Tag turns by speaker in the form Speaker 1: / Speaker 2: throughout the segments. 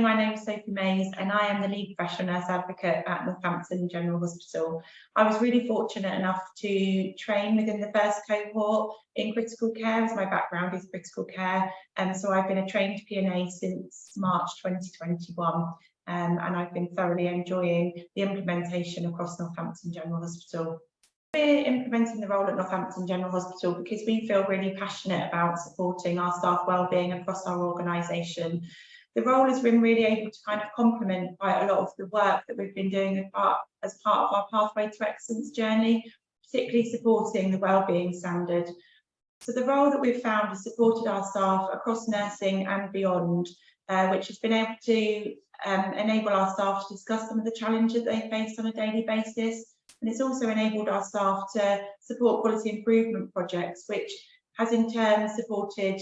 Speaker 1: my name is Sophie Mayes and I am the lead professional nurse advocate at Northampton General Hospital. I was really fortunate enough to train within the first cohort in critical care, as my background is critical care, and so I've been a trained PNA since March 2021, and I've been thoroughly enjoying the implementation across Northampton General Hospital. We're implementing the role at Northampton General Hospital because we feel really passionate about supporting our staff wellbeing across our organisation. The role has been really able to kind of complement quite a lot of the work that we've been doing as part of our Pathway to Excellence journey, particularly supporting the wellbeing standard. So the role that we've found has supported our staff across nursing and beyond, which has been able to enable our staff to discuss some of the challenges they face on a daily basis. And it's also enabled our staff to support quality improvement projects, which has in turn supported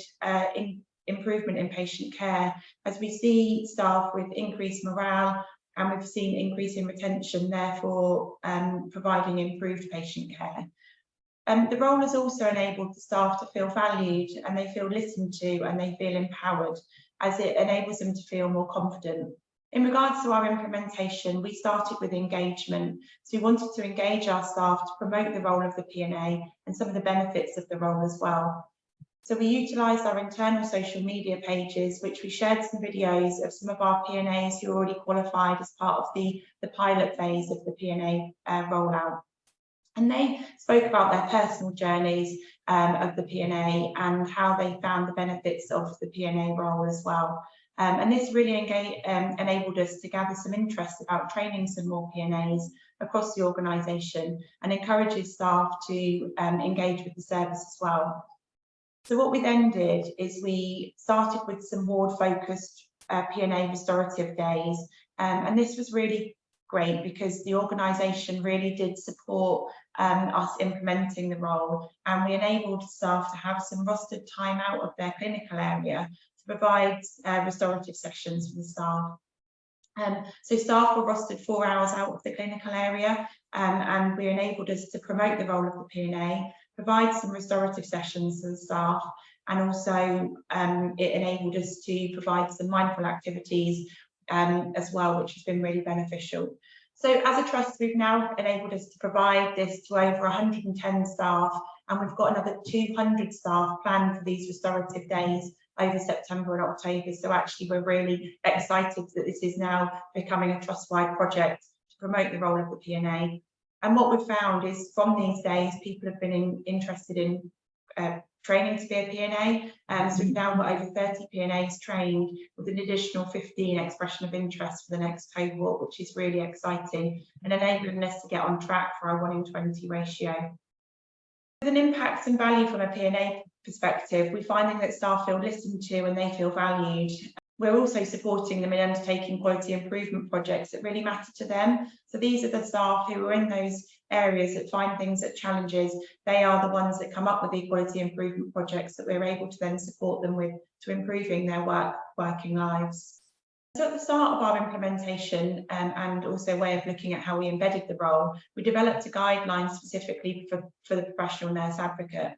Speaker 1: improvement in patient care, as we see staff with increased morale and we've seen increase in retention, therefore providing improved patient care. The role has also enabled the staff to feel valued and they feel listened to and they feel empowered, as it enables them to feel more confident. In regards to our implementation, we started with engagement. So we wanted to engage our staff to promote the role of the PNA and some of the benefits of the role as well. So we utilised our internal social media pages, which we shared some videos of some of our PNAs who already qualified as part of the pilot phase of the PNA rollout. And they spoke about their personal journeys of the PNA and how they found the benefits of the PNA role as well. And this really enabled us to gather some interest about training some more PNAs across the organisation and encourages staff to engage with the service as well. So what we then did is we started with some ward-focused PNA restorative days, and this was really great because the organisation really did support us implementing the role, and we enabled staff to have some rostered time out of their clinical area to provide restorative sessions for the staff. So staff were rostered 4 hours out of the clinical area, and we enabled us to promote the role of the PNA, provide some restorative sessions to the staff, and also it enabled us to provide some mindful activities as well, which has been really beneficial. So as a trust, we've now enabled us to provide this to over 110 staff, and we've got another 200 staff planned for these restorative days over September and October. So actually we're really excited that this is now becoming a trust-wide project to promote the role of the PNA. And what we've found is from these days, people have been interested in training to be a PNA. So we've now got over 30 PNAs trained with an additional 15 expression of interest for the next cohort, which is really exciting and enabling us to get on track for our 1 in 20 ratio. With an impact and value from a PNA perspective, we're finding that staff feel listened to and they feel valued. We're also supporting them in undertaking quality improvement projects that really matter to them. So these are the staff who are in those areas that find things that challenges. They are the ones that come up with the quality improvement projects that we're able to then support them with to improving their working lives. So at the start of our implementation and also a way of looking at how we embedded the role, we developed a guideline specifically for the professional nurse advocate.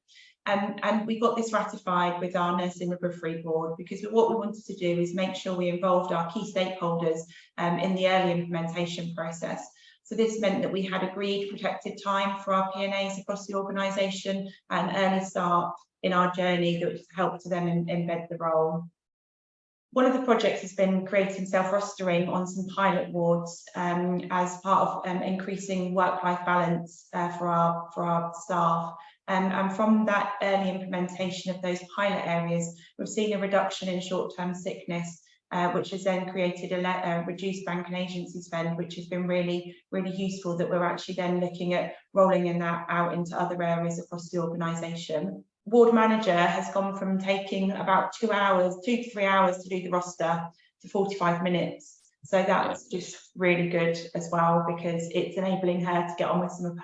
Speaker 1: And we got this ratified with our nursing midwifery board because what we wanted to do is make sure we involved our key stakeholders in the early implementation process. So this meant that we had agreed protected time for our PNAs across the organisation and early start in our journey that helped to then embed the role. One of the projects has been creating self-rostering on some pilot wards as part of increasing work-life balance for our staff. And from that early implementation of those pilot areas, we've seen a reduction in short-term sickness, which has then created a reduced bank and agency spend, which has been really, really useful that we're actually then looking at rolling in that out into other areas across the organisation. Ward manager has gone from taking about 2 to 3 hours to do the roster to 45 minutes. So that's just really good as well, because it's enabling her to get on with some of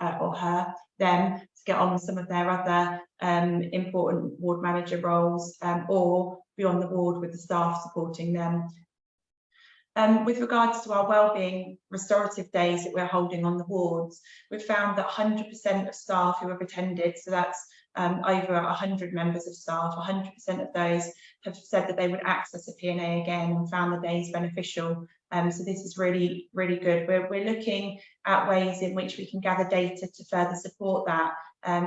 Speaker 1: them to get on with some of their other important ward manager roles or beyond the ward with the staff supporting them. With regards to our wellbeing restorative days that we're holding on the wards, we've found that 100% of staff who have attended, so that's over 100 members of staff. 100% of those have said that they would access a PNA again and found the days beneficial. So this is really, really good. We're looking at ways in which we can gather data to further support that,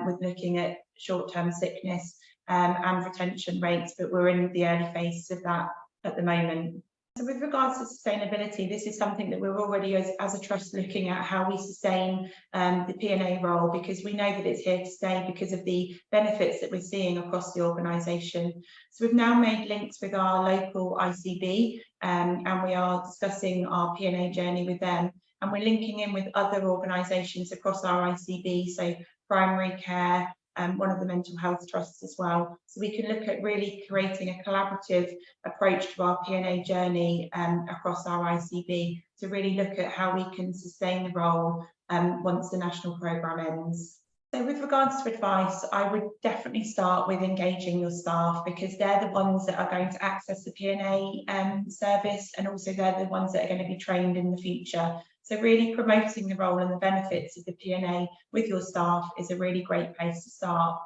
Speaker 1: with looking at short-term sickness and retention rates, but we're in the early phases of that at the moment. So with regards to sustainability, this is something that we're already as a trust looking at how we sustain the PNA role, because we know that it's here to stay because of the benefits that we're seeing across the organisation. So we've now made links with our local ICB and we are discussing our PNA journey with them, and we're linking in with other organisations across our ICB, so primary care, one of the mental health trusts as well. So we can look at really creating a collaborative approach to our PNA journey across our ICB to really look at how we can sustain the role once the national programme ends. So with regards to advice, I would definitely start with engaging your staff, because they're the ones that are going to access the PNA service, and also they're the ones that are going to be trained in the future. So really promoting the role and the benefits of the PNA with your staff is a really great place to start.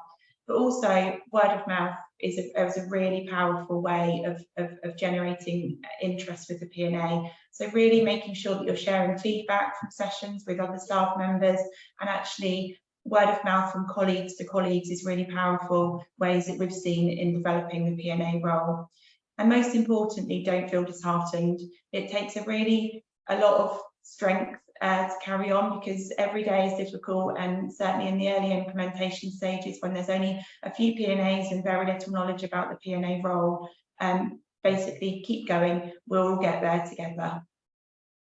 Speaker 1: But also word of mouth is a really powerful way of generating interest with the PNA. So really making sure that you're sharing feedback from sessions with other staff members, and actually word of mouth from colleagues to colleagues is really powerful ways that we've seen in developing the PNA role. And most importantly, don't feel disheartened. It takes a lot of strength to carry on, because every day is difficult, and certainly in the early implementation stages when there's only a few PNAs and very little knowledge about the PNA role, basically keep going, we'll all get there together.